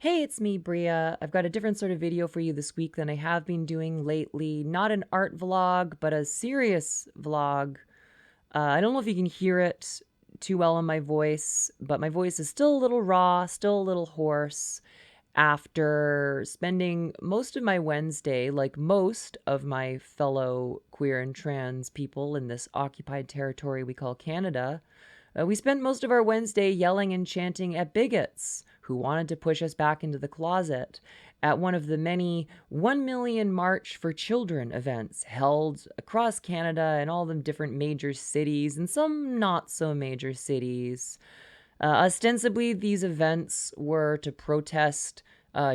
Hey, it's me, Bria. I've got a different sort of video for you this week than I have been doing lately. Not an art vlog, but a serious vlog. I don't know if you can hear it too well in my voice, but my voice is still a little raw, still a little hoarse after spending most of my Wednesday, like most of my fellow queer and trans people in this occupied territory we call Canada. We spent most of our Wednesday yelling and chanting at bigots who wanted to push us back into the closet at one of the many 1 million March for Children events held across Canada and all the different major cities and some not so major cities. Ostensibly, these events were to protest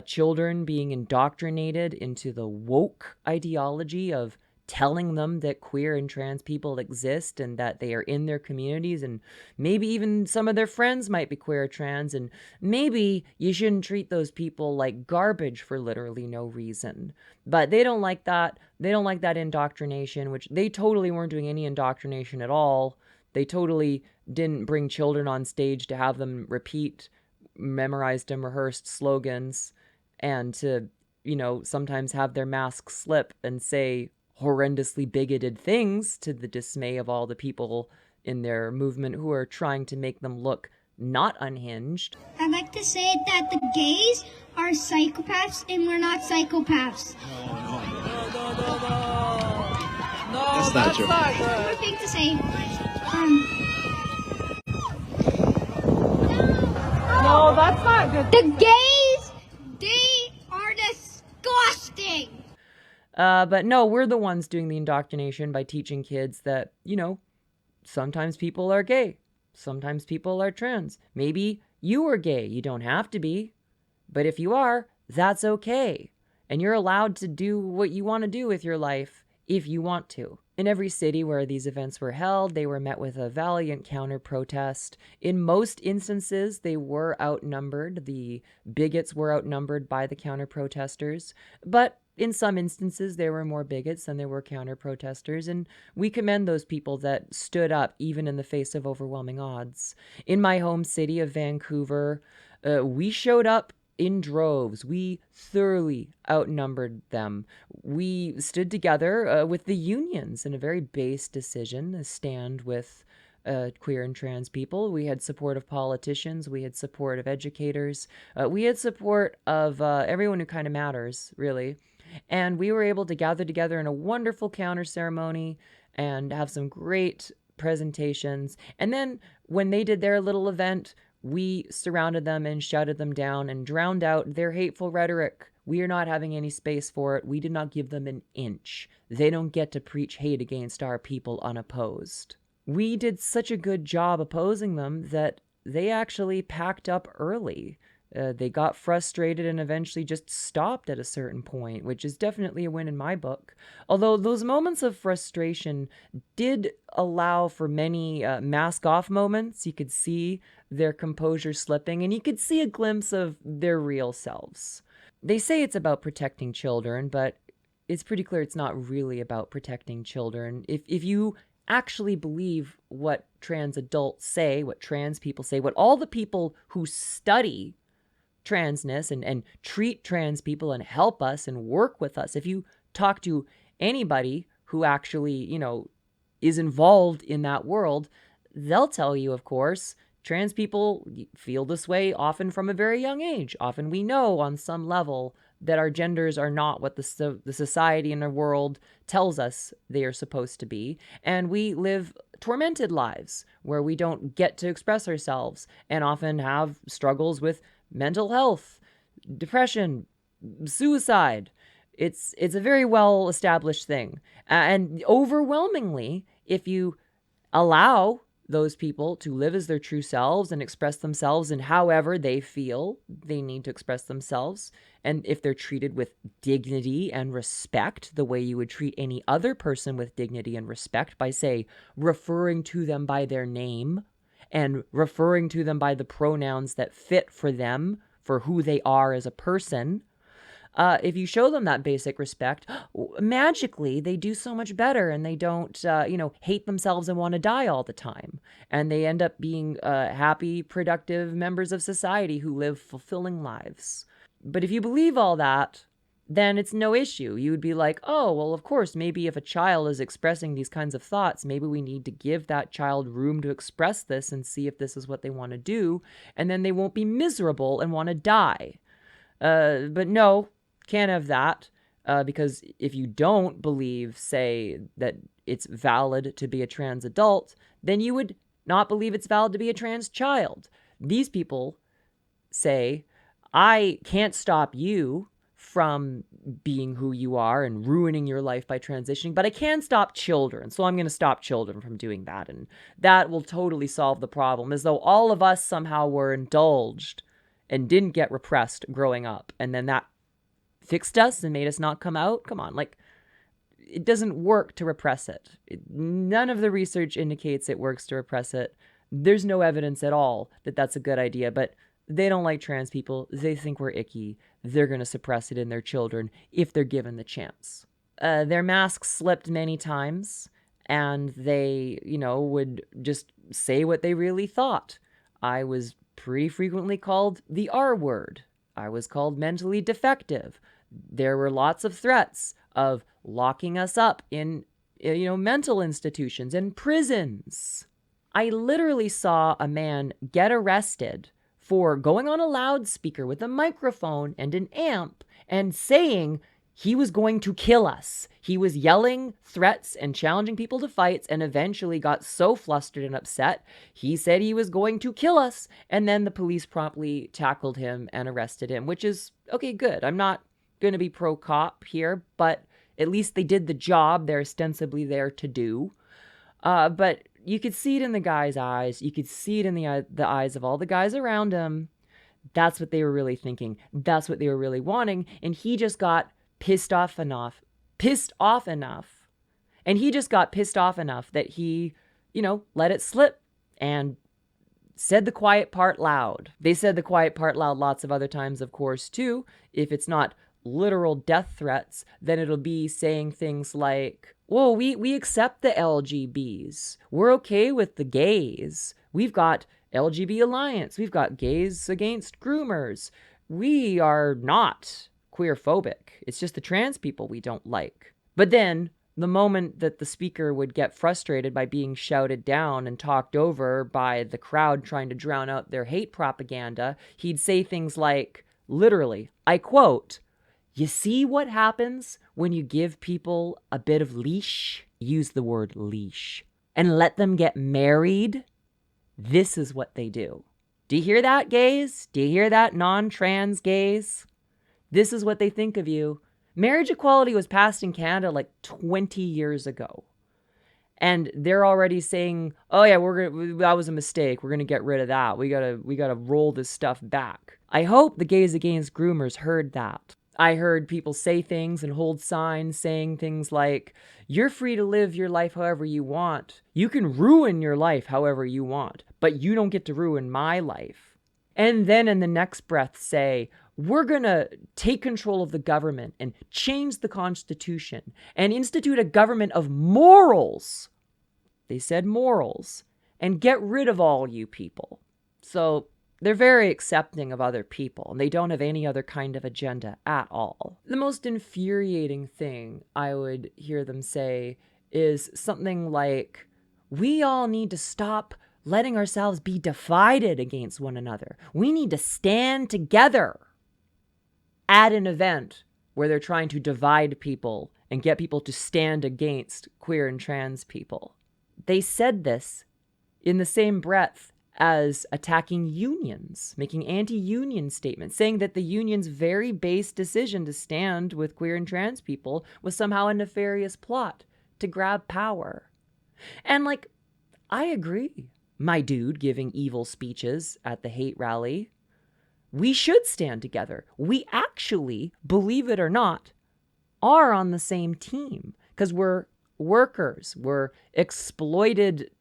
children being indoctrinated into the woke ideology of telling them that queer and trans people exist and that they are in their communities, and maybe even some of their friends might be queer or trans, and maybe you shouldn't treat those people like garbage for literally no reason. But they don't like that. They don't like that indoctrination, which they totally weren't doing any indoctrination at all. They totally didn't bring children on stage to have them repeat memorized and rehearsed slogans and to, sometimes have their masks slip and say horrendously bigoted things to the dismay of all the people in their movement who are trying to make them look not unhinged. I like to say that the gays are psychopaths and we're not psychopaths. No, that's not true. One more thing to say. No, that's not good. The gays, they are disgusting. But no, we're the ones doing the indoctrination by teaching kids that, sometimes people are gay. Sometimes people are trans. Maybe you are gay. You don't have to be. But if you are, that's okay. And you're allowed to do what you want to do with your life if you want to. In every city where these events were held, they were met with a valiant counter-protest. In most instances, they were outnumbered. The bigots were outnumbered by the counter-protesters. But in some instances, there were more bigots than there were counter-protesters, and we commend those people that stood up even in the face of overwhelming odds. In my home city of Vancouver, we showed up in droves. We thoroughly outnumbered them. We stood together with the unions in a very base decision, a stand with queer and trans people. We had support of politicians. We had support of educators. We had support of everyone who kind of matters, really. And we were able to gather together in a wonderful counter ceremony and have some great presentations. And then when they did their little event, we surrounded them and shouted them down and drowned out their hateful rhetoric. We are not having any space for it. We did not give them an inch. They don't get to preach hate against our people unopposed. We did such a good job opposing them that they actually packed up early. They got frustrated and eventually just stopped at a certain point, which is definitely a win in my book. Although those moments of frustration did allow for many mask-off moments. You could see their composure slipping, and you could see a glimpse of their real selves. They say it's about protecting children, but it's pretty clear it's not really about protecting children. If you actually believe what trans adults say, what trans people say, what all the people who study transness and treat trans people and help us and work with us. If you talk to anybody who actually, is involved in that world, they'll tell you, of course, trans people feel this way often from a very young age. Often we know on some level that our genders are not what the society and the world tells us they are supposed to be. And we live tormented lives where we don't get to express ourselves and often have struggles with mental health, depression, suicide. It's a very well established thing. And overwhelmingly, if you allow those people to live as their true selves and express themselves in however they feel they need to express themselves, and if they're treated with dignity and respect the way you would treat any other person with dignity and respect by, say, referring to them by their name and referring to them by the pronouns that fit for them, for who they are as a person, if you show them that basic respect, magically they do so much better, and they don't, hate themselves and want to die all the time. And they end up being happy, productive members of society who live fulfilling lives. But if you believe all that, then it's no issue. You would be like, oh, well, of course, maybe if a child is expressing these kinds of thoughts, maybe we need to give that child room to express this and see if this is what they want to do. And then they won't be miserable and want to die. But no, can't have that. Because if you don't believe, say, that it's valid to be a trans adult, then you would not believe it's valid to be a trans child. These people say, I can't stop you from being who you are and ruining your life by transitioning, but I can stop children. So I'm going to stop children from doing that. And that will totally solve the problem, as though all of us somehow were indulged and didn't get repressed growing up. And then that fixed us and made us not come out. Come on, like, it doesn't work to repress it. None of the research indicates it works to repress it. There's no evidence at all that that's a good idea, but they don't like trans people. They think we're icky. They're going to suppress it in their children if they're given the chance. Their masks slipped many times, and they, would just say what they really thought. I was pretty frequently called the R word. I was called mentally defective. There were lots of threats of locking us up in, mental institutions and prisons. I literally saw a man get arrested for going on a loudspeaker with a microphone and an amp and saying he was going to kill us. He was yelling threats and challenging people to fights, and eventually got so flustered and upset, he said he was going to kill us. And then the police promptly tackled him and arrested him, which is, okay, good. I'm not going to be pro-cop here, but at least they did the job they're ostensibly there to do. But you could see it in the guy's eyes. You could see it in the eyes of all the guys around him. That's what they were really thinking. That's what they were really wanting. And he just got pissed off enough. And he just got pissed off enough that he, let it slip and said the quiet part loud. They said the quiet part loud lots of other times, of course, too. If it's not literal death threats, then it'll be saying things like, whoa, we accept the LGBs. We're okay with the gays. We've got LGB Alliance. We've got Gays Against Groomers. We are not queer phobic. It's just the trans people we don't like. But then the moment that the speaker would get frustrated by being shouted down and talked over by the crowd trying to drown out their hate propaganda, he'd say things like, literally, I quote, "You see what happens when you give people a bit of leash?" Use the word leash. "And let them get married? This is what they do." Do you hear that, gays? Do you hear that, non-trans gays? This is what they think of you. Marriage equality was passed in Canada like 20 years ago. And they're already saying, oh yeah, that was a mistake. We're going to get rid of that. We gotta roll this stuff back. I hope the Gays Against Groomers heard that. I heard people say things and hold signs saying things like, you're free to live your life however you want. You can ruin your life however you want, but you don't get to ruin my life. And then in the next breath say, we're going to take control of the government and change the Constitution and institute a government of morals. They said morals, and get rid of all you people. So they're very accepting of other people, and they don't have any other kind of agenda at all. The most infuriating thing I would hear them say is something like, we all need to stop letting ourselves be divided against one another. We need to stand together at an event where they're trying to divide people and get people to stand against queer and trans people. They said this in the same breath as attacking unions, making anti-union statements, saying that the union's very base decision to stand with queer and trans people was somehow a nefarious plot to grab power. And I agree. My dude giving evil speeches at the hate rally. We should stand together. We actually, believe it or not, are on the same team because we're workers. We're exploited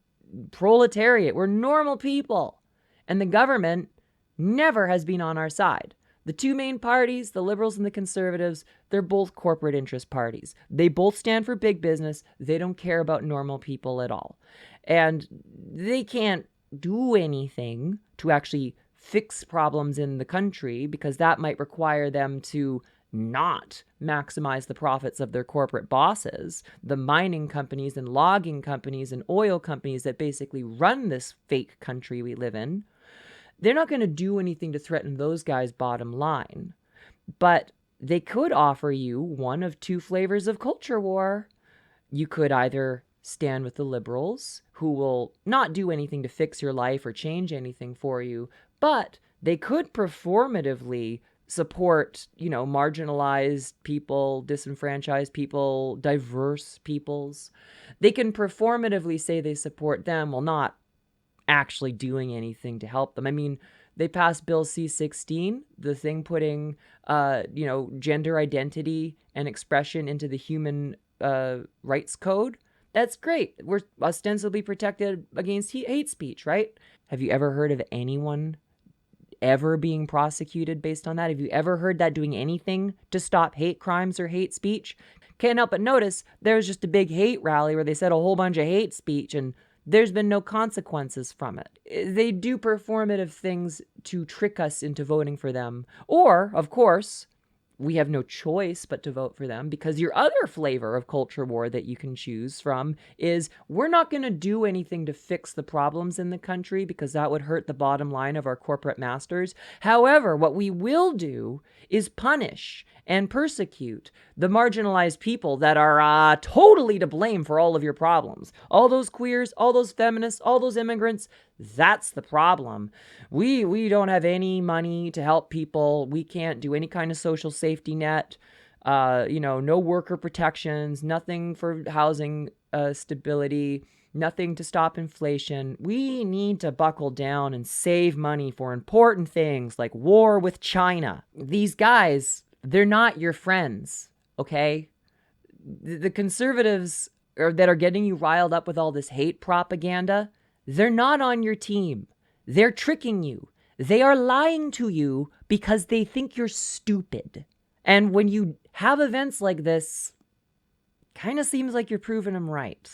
proletariat. We're normal people. And the government never has been on our side. The two main parties, the Liberals and the Conservatives, they're both corporate interest parties. They both stand for big business. They don't care about normal people at all. And they can't do anything to actually fix problems in the country because that might require them to not maximize the profits of their corporate bosses, the mining companies and logging companies and oil companies that basically run this fake country we live in. They're not going to do anything to threaten those guys' bottom line. But they could offer you one of two flavors of culture war. You could either stand with the liberals, who will not do anything to fix your life or change anything for you, but they could performatively support, marginalized people, disenfranchised people, diverse peoples. They can performatively say they support them while not actually doing anything to help them. I mean, they passed Bill C-16, the thing putting, gender identity and expression into the human rights code. That's great. We're ostensibly protected against hate speech, right? Have you ever heard of anyone ever being prosecuted based on that? Have you ever heard that doing anything to stop hate crimes or hate speech? Can't help but notice there was just a big hate rally where they said a whole bunch of hate speech and there's been no consequences from it. They do performative things to trick us into voting for them. Or, of course, we have no choice but to vote for them because your other flavor of culture war that you can choose from is we're not going to do anything to fix the problems in the country because that would hurt the bottom line of our corporate masters. However, what we will do is punish and persecute the marginalized people that are totally to blame for all of your problems. All those queers, all those feminists, all those immigrants, that's the problem. We don't have any money to help people. We can't do any kind of social safety net. No worker protections, nothing for housing stability, nothing to stop inflation. We need to buckle down and save money for important things like war with China. These guys, they're not your friends, okay? The conservatives that are getting you riled up with all this hate propaganda, they're not on your team. They're tricking you. They are lying to you because they think you're stupid. And when you have events like this, kind of seems like you're proving them right.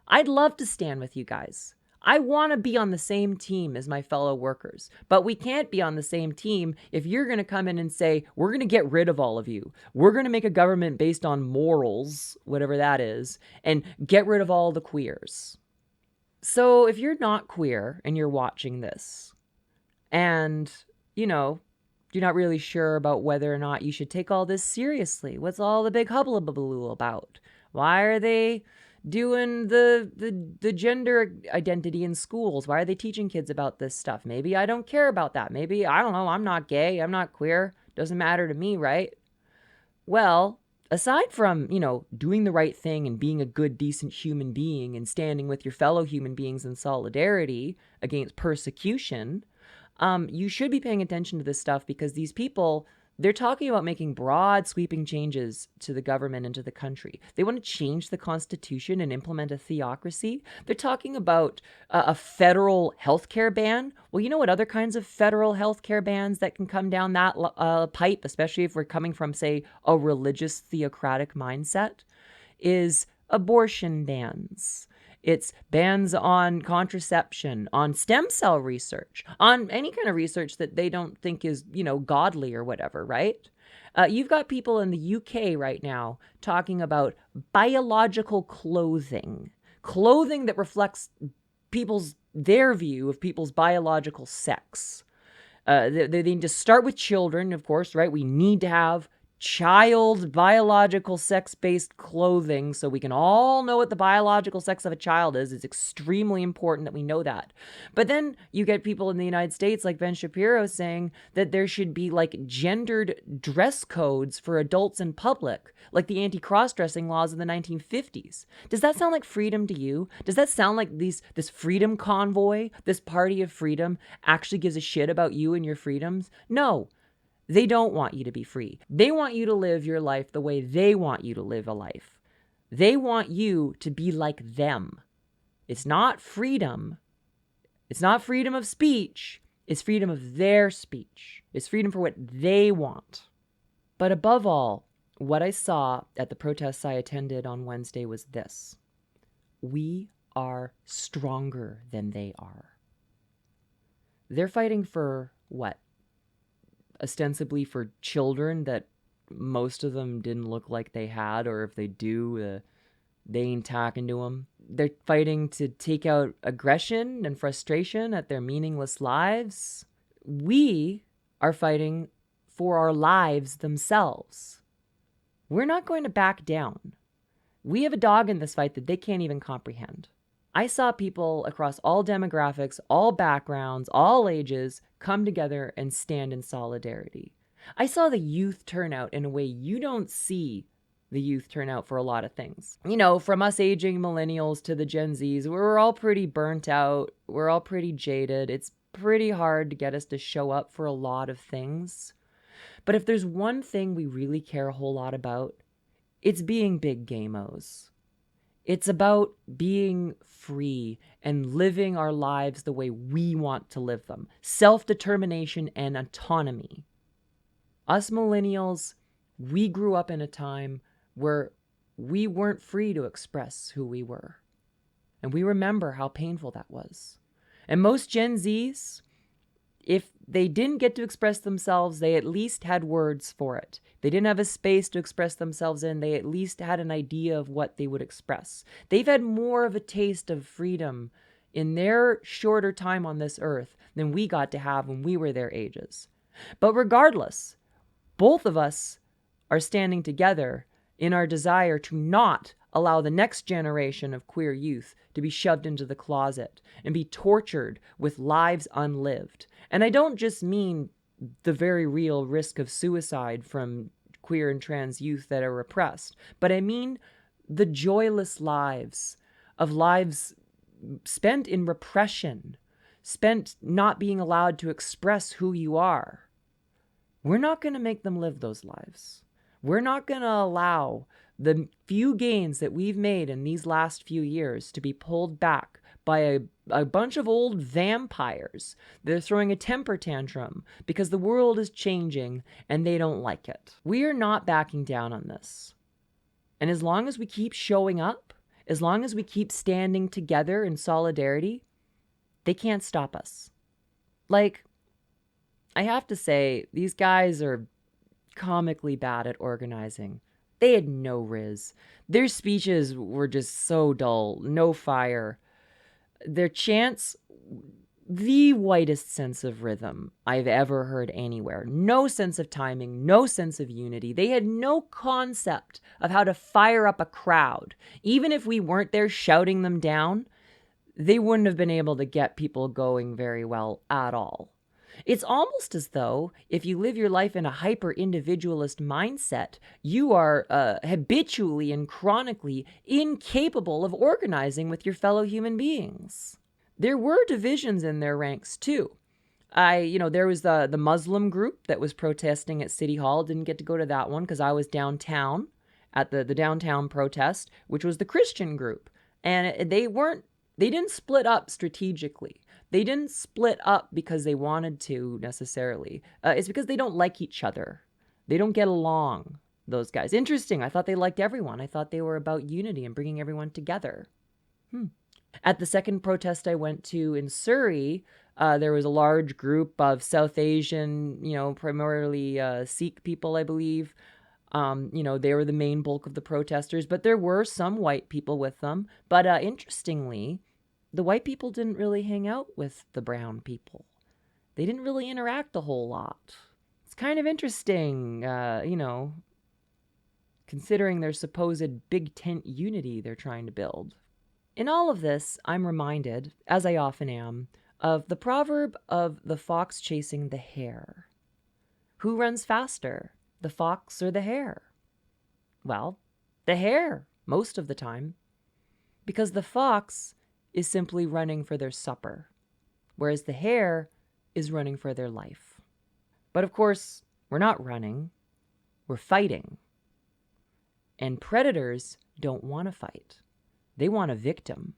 I'd love to stand with you guys. I want to be on the same team as my fellow workers, but we can't be on the same team if you're going to come in and say, we're going to get rid of all of you. We're going to make a government based on morals, whatever that is, and get rid of all the queers. So if you're not queer and you're watching this and, you're not really sure about whether or not you should take all this seriously, what's all the big hullabaloo about? Why are they doing the gender identity in schools? Why are they teaching kids about this stuff? Maybe I don't care about that. Maybe, I don't know, I'm not gay, I'm not queer. Doesn't matter to me, right? Well, aside from, doing the right thing and being a good, decent human being and standing with your fellow human beings in solidarity against persecution, you should be paying attention to this stuff because these people, they're talking about making broad, sweeping changes to the government and to the country. They want to change the Constitution and implement a theocracy. They're talking about a federal healthcare ban. Well, you know what other kinds of federal healthcare bans that can come down that pipe, especially if we're coming from, say, a religious theocratic mindset, is abortion bans. It's bans on contraception, on stem cell research, on any kind of research that they don't think is, godly or whatever, right? You've got people in the UK right now talking about biological clothing that reflects their view of people's biological sex. They need to start with children, of course, right? We need to have child biological sex-based clothing so we can all know what the biological sex of a child is. It's extremely important that we know that. But then you get people in the United States like Ben Shapiro saying that there should be like gendered dress codes for adults in public, like the anti-cross-dressing laws in the 1950s. Does that sound like freedom to you? Does that sound like this freedom convoy, this party of freedom actually gives a shit about you and your freedoms? No. They don't want you to be free. They want you to live your life the way they want you to live a life. They want you to be like them. It's not freedom. It's not freedom of speech. It's freedom of their speech. It's freedom for what they want. But above all, what I saw at the protests I attended on Wednesday was this. We are stronger than they are. They're fighting for what? Ostensibly for children that most of them didn't look like they had, or if they do, they ain't talking to them. They're fighting to take out aggression and frustration at their meaningless lives. We are fighting for our lives themselves. We're not going to back down. We have a dog in this fight that they can't even comprehend. I saw people across all demographics, all backgrounds, all ages come together and stand in solidarity. I saw the youth turn out in a way you don't see the youth turn out for a lot of things. You know, from us aging millennials to the Gen Zs, we're all pretty burnt out. We're all pretty jaded. It's pretty hard to get us to show up for a lot of things. But if there's one thing we really care a whole lot about, it's being big gamos. It's about being free and living our lives the way we want to live them. Self-determination and autonomy. Us millennials, we grew up in a time where we weren't free to express who we were. And we remember how painful that was. And most Gen Zs, if they didn't get to express themselves, they at least had words for it. They didn't have a space to express themselves in, they at least had an idea of what they would express. They've had more of a taste of freedom in their shorter time on this earth than we got to have when we were their ages. But regardless, both of us are standing together in our desire to not allow the next generation of queer youth to be shoved into the closet and be tortured with lives unlived. And I don't just mean the very real risk of suicide from queer and trans youth that are repressed, but I mean the joyless lives spent in repression, spent not being allowed to express who you are. We're not going to make them live those lives. We're not going to allow the few gains that we've made in these last few years to be pulled back by a bunch of old vampires. They're throwing a temper tantrum because the world is changing and they don't like it. We are not backing down on this. And as long as we keep showing up, as long as we keep standing together in solidarity, they can't stop us. Like, I have to say, these guys are comically bad at organizing. They had no riz. Their speeches were just so dull, no fire. Their chants, the whitest sense of rhythm I've ever heard anywhere. No sense of timing, no sense of unity. They had no concept of how to fire up a crowd. Even if we weren't there shouting them down, they wouldn't have been able to get people going very well at all. It's almost as though if you live your life in a hyper-individualist mindset, you are habitually and chronically incapable of organizing with your fellow human beings. There were divisions in their ranks too. There was the Muslim group that was protesting at City Hall. Didn't get to go to that one because I was downtown at the downtown protest, which was the Christian group. And they didn't split up strategically. They didn't split up because they wanted to necessarily. It's because they don't like each other. They don't get along, those guys. Interesting. I thought they liked everyone. I thought they were about unity and bringing everyone together. At the second protest I went to in Surrey, there was a large group of South Asian, primarily Sikh people, I believe. They were the main bulk of the protesters, but there were some white people with them. But interestingly, the white people didn't really hang out with the brown people. They didn't really interact a whole lot. It's kind of interesting, considering their supposed big tent unity they're trying to build. In all of this, I'm reminded, as I often am, of the proverb of the fox chasing the hare. Who runs faster, the fox or the hare? Well, the hare, most of the time. Because the fox is simply running for their supper, whereas the hare is running for their life. But of course, we're not running, we're fighting. And predators don't want to fight. They want a victim.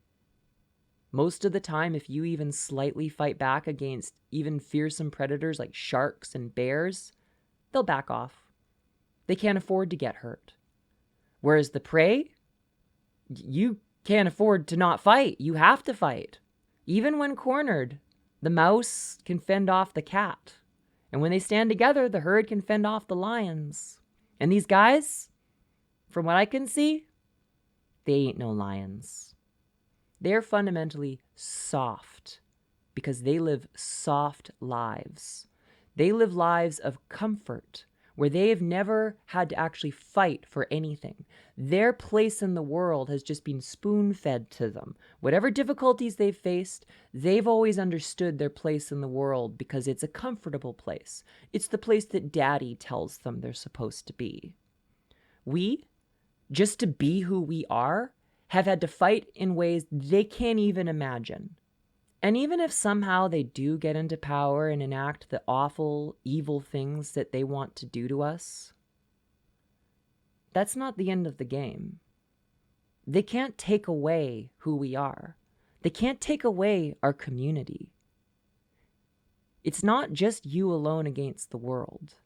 Most of the time, if you even slightly fight back against even fearsome predators like sharks and bears, they'll back off. They can't afford to get hurt. Whereas the prey, you can't afford to not fight. You have to fight. Even when cornered, The mouse can fend off the cat. And when they stand together, the herd can fend off the lions. And these guys, from what I can see, they ain't no lions. They're fundamentally soft because they live soft lives. They live lives of comfort where they have never had to actually fight for anything. Their place in the world has just been spoon-fed to them. Whatever difficulties they've faced, they've always understood their place in the world because it's a comfortable place. It's the place that daddy tells them they're supposed to be. We, just to be who we are, have had to fight in ways they can't even imagine. And even if somehow they do get into power and enact the awful, evil things that they want to do to us, that's not the end of the game. They can't take away who we are. They can't take away our community. It's not just you alone against the world.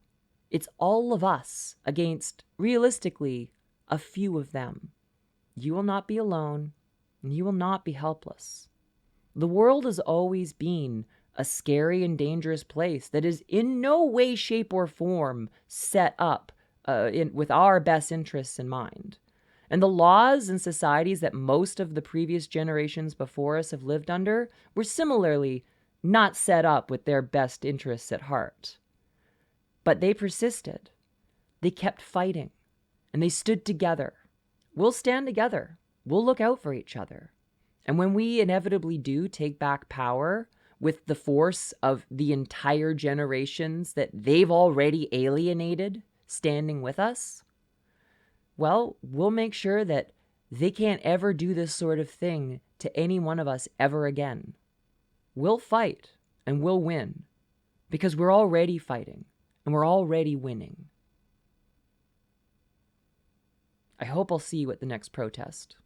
It's all of us against, realistically, a few of them. You will not be alone, and you will not be helpless. The world has always been a scary and dangerous place that is in no way, shape, or form set up with our best interests in mind. And the laws and societies that most of the previous generations before us have lived under were similarly not set up with their best interests at heart. But they persisted. They kept fighting, and they stood together. We'll stand together. We'll look out for each other. And when we inevitably do take back power with the force of the entire generations that they've already alienated standing with us, well, we'll make sure that they can't ever do this sort of thing to any one of us ever again. We'll fight and we'll win because we're already fighting and we're already winning. I hope I'll see you at the next protest.